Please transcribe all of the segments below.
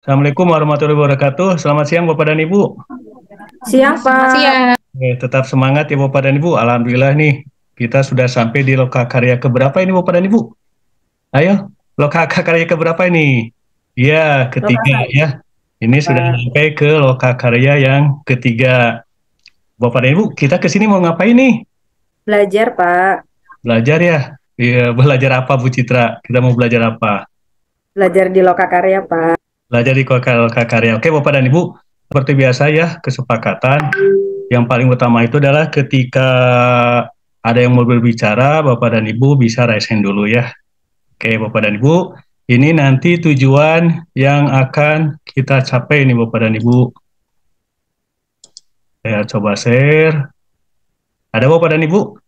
Assalamualaikum warahmatullahi wabarakatuh. Selamat siang Bapak dan Ibu. Siang, Selamat Pak. siang. Tetap semangat ya Bapak dan Ibu. Alhamdulillah nih, kita sudah sampai di lokakarya keberapa ini Bapak dan Ibu? Ayo, lokakarya keberapa ini? Ya, ketiga Lokasi, ya. Ini sudah Pak. sampai ke lokakarya yang ketiga. Bapak dan Ibu, kita ke sini mau ngapain nih? Belajar, Pak. Belajar ya? Iya, belajar apa Bu Citra? Kita mau belajar apa? Belajar di Lokakarya, Pak. Belajar di lokakarya. Oke Bapak dan Ibu, seperti biasa ya, kesepakatan. Yang paling utama itu adalah ketika ada yang mau berbicara, Bapak dan Ibu bisa raise hand dulu ya. Oke, Bapak dan Ibu, ini nanti tujuan yang akan kita capai ini Bapak dan Ibu. Saya coba share. Ada Bapak dan Ibu?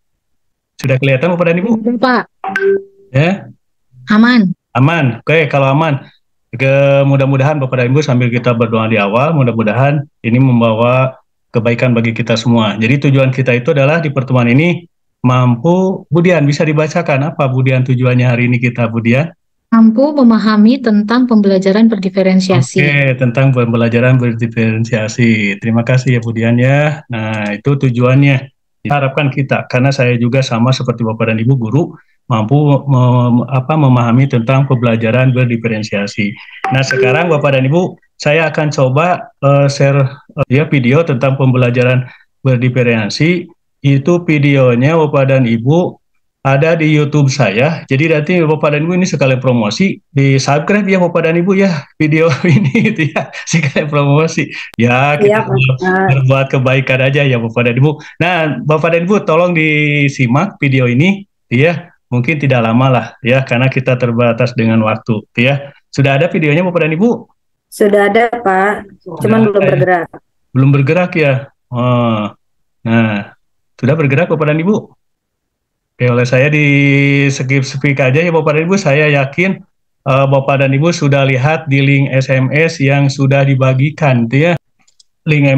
Sudah kelihatan Bapak dan Ibu? Udah, Pak. Ya, Aman. aman. Oke, kalau aman. Mudah-mudahan Bapak dan Ibu sambil kita berdoa di awal, mudah-mudahan ini membawa kebaikan bagi kita semua. Jadi tujuan kita itu adalah di pertemuan ini mampu, Budian bisa dibacakan apa Budian tujuannya hari ini kita Budian? Mampu memahami tentang pembelajaran berdiferensiasi. Oke, tentang pembelajaran berdiferensiasi. Terima kasih ya Budian ya. Nah, itu tujuannya. Harapkan kita, karena saya juga sama seperti Bapak dan Ibu guru, mampu memahami tentang pembelajaran berdiferensiasi. Nah, sekarang Bapak dan Ibu, saya akan coba share ya video tentang pembelajaran berdiferensiasi. Itu videonya Bapak dan Ibu ada di YouTube saya. Jadi nanti Bapak dan Ibu ini sekalian promosi, di subscribe ya Bapak dan Ibu ya video ini itu ya sekalian promosi. Ya Iya, kita Pak. berbuat kebaikan aja ya Bapak dan Ibu. Nah Bapak dan Ibu tolong disimak video ini ya. Mungkin tidak lama lah ya karena kita terbatas dengan waktu ya. Sudah ada videonya Bapak dan Ibu? Sudah ada, Pak. Sudah Cuman belum ada ya. bergerak. Belum bergerak ya. Oh, nah sudah bergerak Bapak dan Ibu? Oke, oleh saya di skip aja ya Bapak dan Ibu. Saya yakin Bapak dan Ibu sudah lihat di link SMS yang sudah dibagikan, itu ya. Link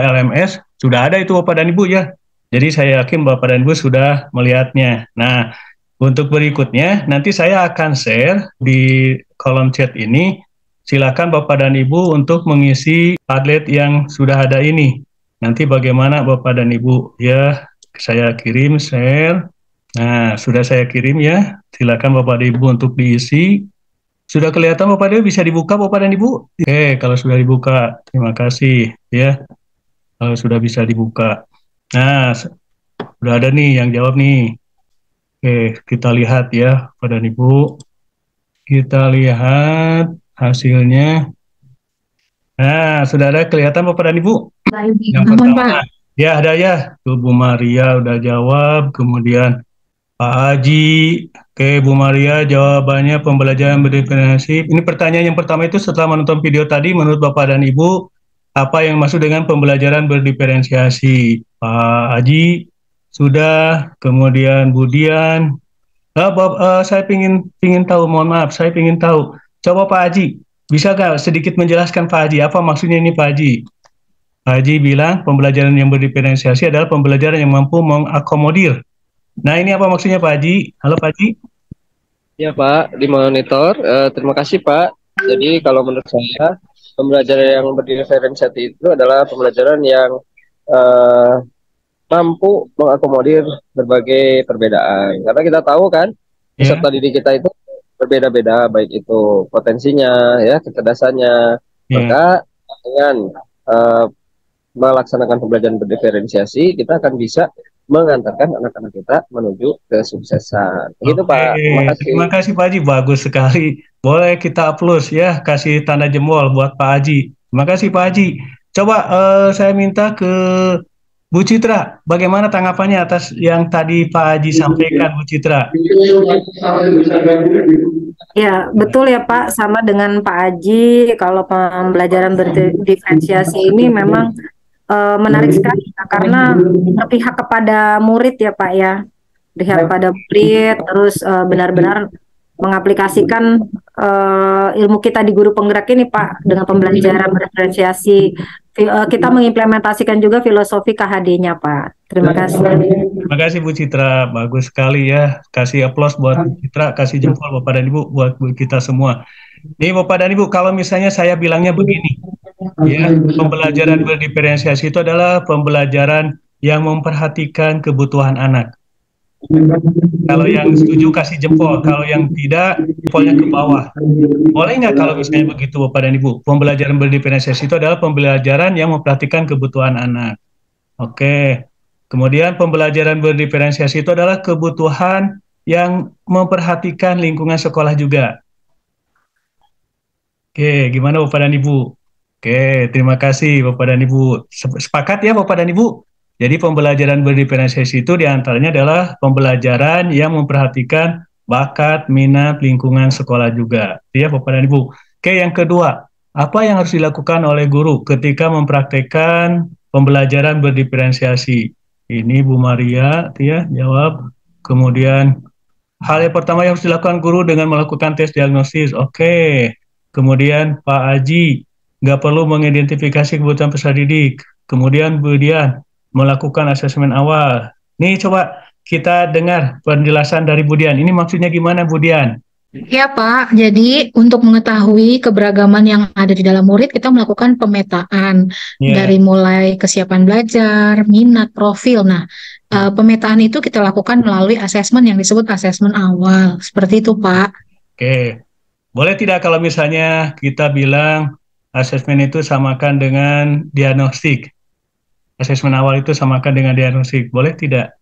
LMS sudah ada itu Bapak dan Ibu ya. Jadi saya yakin Bapak dan Ibu sudah melihatnya. Nah, untuk berikutnya nanti saya akan share di kolom chat ini. Silakan Bapak dan Ibu untuk mengisi Padlet yang sudah ada ini. Nanti bagaimana Bapak dan Ibu ya, saya kirim share. Nah, sudah saya kirim ya. Silakan Bapak dan Ibu untuk diisi. Sudah kelihatan Bapak dan Ibu, bisa dibuka Bapak dan Ibu? Oke, kalau sudah dibuka, terima kasih ya. Kalau sudah bisa dibuka. Nah, sudah ada nih yang jawab nih. Oke, kita lihat ya Bapak dan Ibu. Kita lihat hasilnya. Nah, sudah ada kelihatan Bapak dan Ibu? Yang Aman, pertama, Pak. ya ada ya. Tuh Bu Maria udah jawab, kemudian Pak Haji, oke Bu Maria, jawabannya pembelajaran berdiferensiasi. Ini pertanyaan yang pertama itu setelah menonton video tadi, menurut Bapak dan Ibu, apa yang masuk dengan pembelajaran berdiferensiasi? Pak Haji, sudah, kemudian Budian. Saya pingin tahu, mohon maaf, saya pingin tahu. Coba Pak Haji, bisa nggak sedikit menjelaskan Pak Haji, apa maksudnya ini Pak Haji? Pak Haji bilang pembelajaran yang berdiferensiasi adalah pembelajaran yang mampu mengakomodir. Nah, ini apa maksudnya Pak Haji? Halo Pak Haji. Ya Pak, di monitor. Terima kasih Pak. Jadi kalau menurut saya, pembelajaran yang berdiferensiasi itu adalah pembelajaran yang eh, mampu mengakomodir berbagai perbedaan. Karena kita tahu kan, Ya, peserta didik kita itu berbeda-beda, baik itu potensinya, ya, kecerdasannya. ya. Maka dengan eh, melaksanakan pembelajaran berdiferensiasi, kita akan bisa mengantarkan anak-anak kita menuju kesuksesan. Begitu Oke, Pak. Terima kasih. terima kasih Pak Haji, bagus sekali. Boleh kita plus ya, kasih tanda jempol buat Pak Haji. Terima kasih Pak Haji. Coba saya minta ke Bu Citra, bagaimana tanggapannya atas yang tadi Pak Haji sampaikan, Bu Citra? Ya, betul ya, Pak. Sama dengan Pak Aji, kalau pembelajaran berdiferensiasi ini memang menarik sekali, ya, karena berpihak kepada murid ya, Pak ya. Berpihak pada murid, terus benar-benar mengaplikasikan ilmu kita di guru penggerak ini, Pak, dengan pembelajaran berdiferensiasi. Kita mengimplementasikan juga filosofi KHD-nya, Pak. Terima kasih. Terima kasih Bu Citra, bagus sekali ya. Kasih aplaus buat Bu Citra, kasih jempol Bapak dan Ibu buat kita semua. Nih Bapak dan Ibu, kalau misalnya saya bilangnya begini, ya, pembelajaran berdiferensiasi itu adalah pembelajaran yang memperhatikan kebutuhan anak. Kalau yang setuju kasih jempol, kalau yang tidak jempolnya ke bawah. Boleh nggak kalau misalnya begitu Bapak dan Ibu? Pembelajaran berdiferensiasi itu adalah pembelajaran yang memperhatikan kebutuhan anak. Oke. Kemudian pembelajaran berdiferensiasi itu adalah kebutuhan yang memperhatikan lingkungan sekolah juga. Oke, gimana Bapak dan Ibu? Oke, terima kasih Bapak dan Ibu. Sepakat ya Bapak dan Ibu? Jadi pembelajaran berdiferensiasi itu diantaranya adalah pembelajaran yang memperhatikan bakat, minat, lingkungan sekolah juga. Ya Bapak dan Ibu. Oke, yang kedua, apa yang harus dilakukan oleh guru ketika mempraktekkan pembelajaran berdiferensiasi? Ini Bu Maria, ya, jawab. Kemudian hal yang pertama yang harus dilakukan guru dengan melakukan tes diagnosis. Oke. Kemudian Pak Aji, nggak perlu mengidentifikasi kebutuhan peserta didik. Kemudian Bu Dian, melakukan asesmen awal. Nih coba kita dengar penjelasan dari Bu Dian. Ini maksudnya gimana Bu Dian? Ya Pak, jadi untuk mengetahui keberagaman yang ada di dalam murid, kita melakukan pemetaan Ya, dari mulai kesiapan belajar, minat, profil. Nah, pemetaan itu kita lakukan melalui asesmen yang disebut asesmen awal. Seperti itu Pak. oke. Boleh tidak kalau misalnya kita bilang asesmen itu samakan dengan diagnostik? Asesmen awal itu samakan dengan diagnostik. Boleh tidak?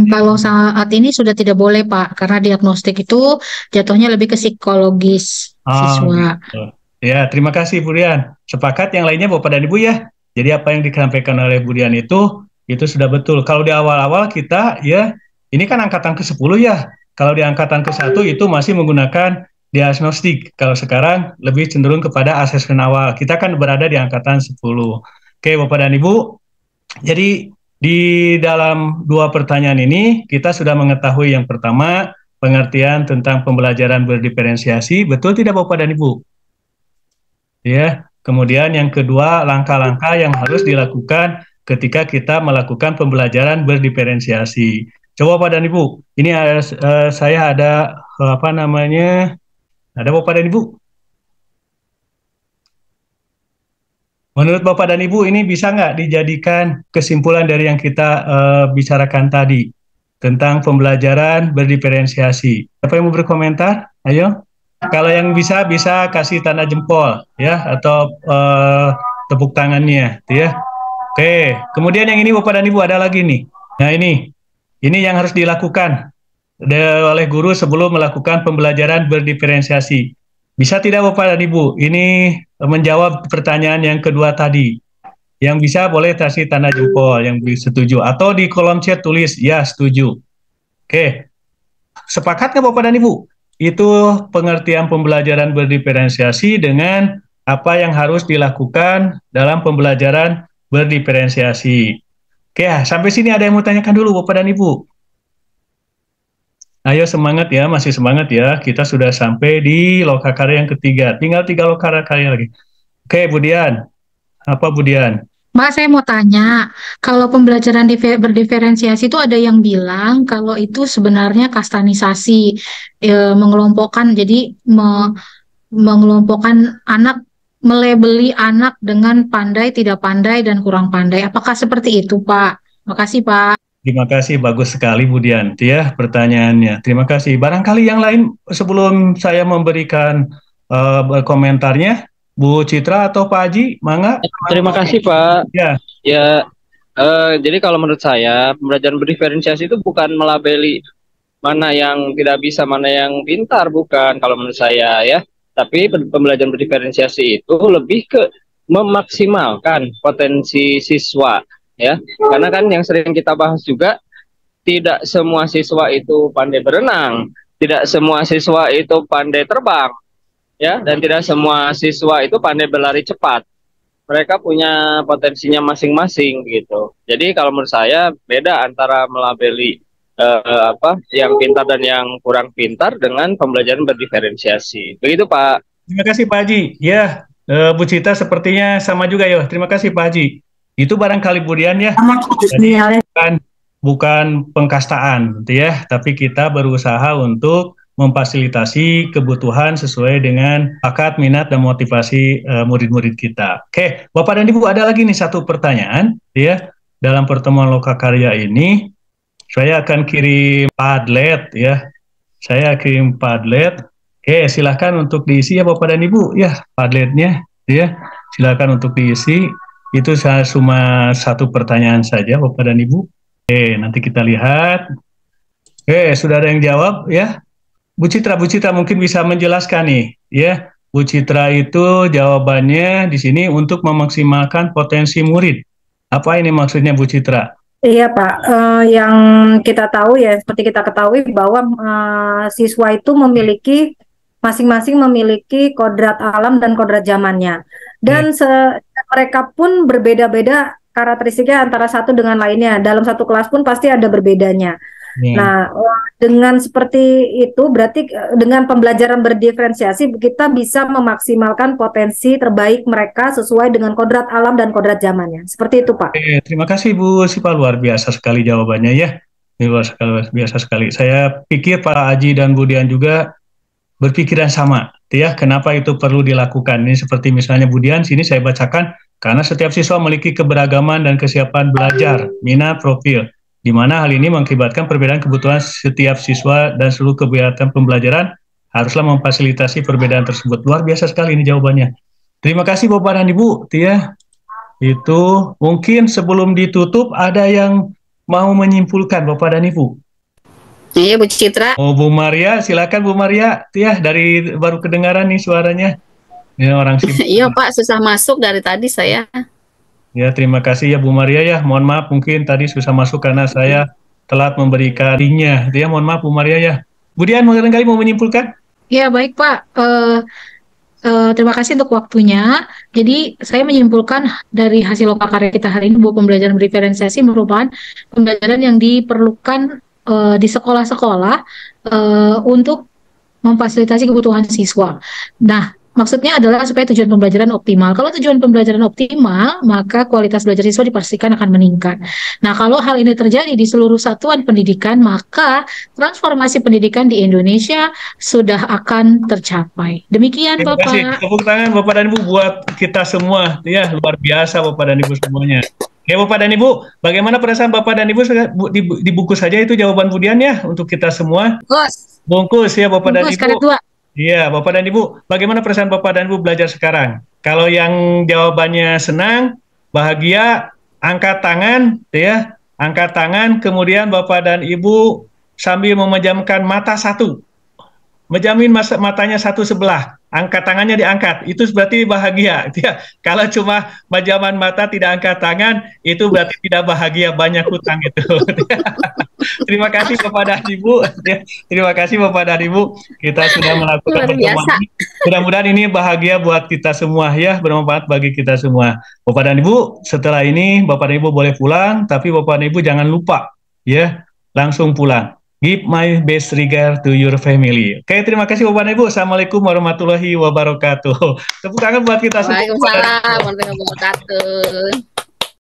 Kalau saat ini sudah tidak boleh Pak, karena diagnostik itu jatuhnya lebih ke psikologis siswa. Gitu. Ya, terima kasih Bu Dian. Sepakat yang lainnya Bapak dan Ibu ya. Jadi apa yang disampaikan oleh Bu Dian itu sudah betul. Kalau di awal-awal kita ya, ini kan angkatan ke-10 ya. Kalau di angkatan ke-1 itu masih menggunakan diagnostik. Kalau sekarang lebih cenderung kepada asesmen awal. Kita kan berada di angkatan 10. Oke, Bapak dan Ibu. Jadi di dalam dua pertanyaan ini kita sudah mengetahui yang pertama pengertian tentang pembelajaran berdiferensiasi, betul tidak Bapak dan Ibu? Ya, kemudian yang kedua langkah-langkah yang harus dilakukan ketika kita melakukan pembelajaran berdiferensiasi. Coba Bapak dan Ibu, ini saya ada apa namanya? Ada Bapak dan Ibu? Menurut Bapak dan Ibu ini bisa nggak dijadikan kesimpulan dari yang kita bicarakan tadi tentang pembelajaran berdiferensiasi? Siapa yang mau berkomentar? Ayo. Kalau yang bisa kasih tanda jempol ya atau tepuk tangannya, ya. Oke. Kemudian yang ini Bapak dan Ibu ada lagi nih. Nah ini yang harus dilakukan oleh guru sebelum melakukan pembelajaran berdiferensiasi. Bisa tidak Bapak dan Ibu? Ini menjawab pertanyaan yang kedua tadi. Yang bisa boleh kasih tanda jempol yang setuju. Atau di kolom chat tulis, ya setuju. Oke. Sepakat nggak Bapak dan Ibu? Itu pengertian pembelajaran berdiferensiasi dengan apa yang harus dilakukan dalam pembelajaran berdiferensiasi. Oke, sampai sini ada yang mau tanyakan dulu Bapak dan Ibu? Ayo semangat ya, masih semangat ya. Kita sudah sampai di lokakarya yang ketiga. Tinggal 3 lokakarya lagi. Oke, Bu Dian. Apa Bu Dian? Mbak, saya mau tanya, kalau pembelajaran berdiferensiasi itu ada yang bilang kalau itu sebenarnya kastanisasi, mengelompokkan, jadi mengelompokkan anak, melebeli anak dengan pandai, tidak pandai, dan kurang pandai. Apakah seperti itu, Pak? Makasih, Pak. Terima kasih, bagus sekali Bu Dian ya pertanyaannya. Terima kasih. Barangkali yang lain sebelum saya memberikan komentarnya, Bu Citra atau Pak Haji, mangga. Terima kasih Pak. Ya. Ya, jadi kalau menurut saya pembelajaran berdiferensiasi itu bukan melabeli mana yang tidak bisa, mana yang pintar, bukan kalau menurut saya ya. Tapi pembelajaran berdiferensiasi itu lebih ke memaksimalkan potensi siswa ya. Karena kan yang sering kita bahas juga, tidak semua siswa itu pandai berenang, tidak semua siswa itu pandai terbang ya, dan tidak semua siswa itu pandai berlari cepat. Mereka punya potensinya masing-masing gitu. Jadi kalau menurut saya beda antara melabeli yang pintar dan yang kurang pintar dengan pembelajaran berdiferensiasi. Begitu Pak. Terima kasih Pak Haji. Ya, Bu Citra sepertinya sama juga ya. Terima kasih Pak Haji. Itu barangkali Bu Dian ya. Jadi bukan pengkastaan gitu ya, tapi kita berusaha untuk memfasilitasi kebutuhan sesuai dengan bakat, minat, dan motivasi murid-murid kita. Oke, Bapak dan Ibu, ada lagi nih satu pertanyaan, ya. Dalam pertemuan Lokakarya ini, saya akan kirim Padlet, ya. Saya kirim Padlet. Oke, silakan untuk diisi ya Bapak dan Ibu, ya Padletnya, ya. Silakan untuk diisi. Itu cuma satu pertanyaan saja Bapak dan Ibu. Oke, nanti kita lihat. Oke, sudah ada yang jawab ya. Bu Citra mungkin bisa menjelaskan nih, ya. Bu Citra itu jawabannya di sini untuk memaksimalkan potensi murid. Apa ini maksudnya Bu Citra? Iya Pak, yang kita tahu ya, seperti kita ketahui bahwa siswa itu masing-masing memiliki kodrat alam dan kodrat zamannya. Dan mereka pun berbeda-beda karakteristiknya antara satu dengan lainnya. Dalam satu kelas pun pasti ada berbedanya. Nah, dengan seperti itu berarti dengan pembelajaran berdiferensiasi kita bisa memaksimalkan potensi terbaik mereka sesuai dengan kodrat alam dan kodrat zamannya. Seperti itu, Pak. Terima kasih Bu Sipa, luar biasa sekali jawabannya ya. Luar biasa sekali. Saya pikir Pak Aji dan Bu Dian juga berpikiran sama, ya. Kenapa itu perlu dilakukan? Ini seperti misalnya Bu Dian, sini saya bacakan, karena setiap siswa memiliki keberagaman dan kesiapan belajar, minat, profil, di mana hal ini mengakibatkan perbedaan kebutuhan setiap siswa dan seluruh kegiatan pembelajaran haruslah memfasilitasi perbedaan tersebut. Luar biasa sekali ini jawabannya. Terima kasih Bapak dan Ibu, ya. Itu mungkin sebelum ditutup ada yang mau menyimpulkan Bapak dan Ibu. Iya Bu Citra. Oh Bu Maria, silakan Bu Maria, ya dari baru kedengaran nih suaranya. Ini orang sibuk. Iya Pak, susah masuk dari tadi saya. Ya, terima kasih ya Bu Maria ya. Mohon maaf mungkin tadi susah masuk karena saya telat memberikan linknya. Ya, mohon maaf Bu Maria ya. Bu Dian barangkali mau menyimpulkan? Ya, baik Pak. Terima kasih untuk waktunya. Jadi saya menyimpulkan dari hasil lokakarya kita hari ini bahwa pembelajaran diferensiasi merupakan pembelajaran yang diperlukan di sekolah-sekolah untuk memfasilitasi kebutuhan siswa. Nah, maksudnya adalah supaya tujuan pembelajaran optimal. Kalau tujuan pembelajaran optimal, maka kualitas belajar siswa dipastikan akan meningkat. Nah, kalau hal ini terjadi di seluruh satuan pendidikan, maka transformasi pendidikan di Indonesia sudah akan tercapai. Demikian, Terima Bapak. kasih. Tepuk tangan Bapak dan Ibu buat kita semua. Ya, luar biasa Bapak dan Ibu semuanya. Ya Bapak dan Ibu, bagaimana perasaan Bapak dan Ibu dibungkus saja itu jawaban Bu Dian ya untuk kita semua. Bungkus ya Bapak dan Ibu. Iya, Bapak dan Ibu, bagaimana perasaan Bapak dan Ibu belajar sekarang? Kalau yang jawabannya senang, bahagia, angkat tangan, ya, angkat tangan, kemudian Bapak dan Ibu sambil memejamkan mata satu, menjamin matanya satu sebelah, angkat tangannya diangkat, itu berarti bahagia. Ya. Kalau cuma pejaman mata tidak angkat tangan, itu berarti tidak bahagia, banyak hutang itu. Terima kasih Bapak dan Ibu. Terima kasih Bapak dan Ibu. Kita sudah melakukan pertemuan ini. Mudah-mudahan ini bahagia buat kita semua ya, bermanfaat bagi kita semua. Bapak dan Ibu, setelah ini Bapak dan Ibu boleh pulang, tapi Bapak dan Ibu jangan lupa ya, langsung pulang. Give my best regard to your family. Oke, terima kasih Bapak dan Ibu. Assalamualaikum warahmatullahi wabarakatuh. Tepuk tangan buat kita semua. Waalaikumsalam warahmatullahi wabarakatuh.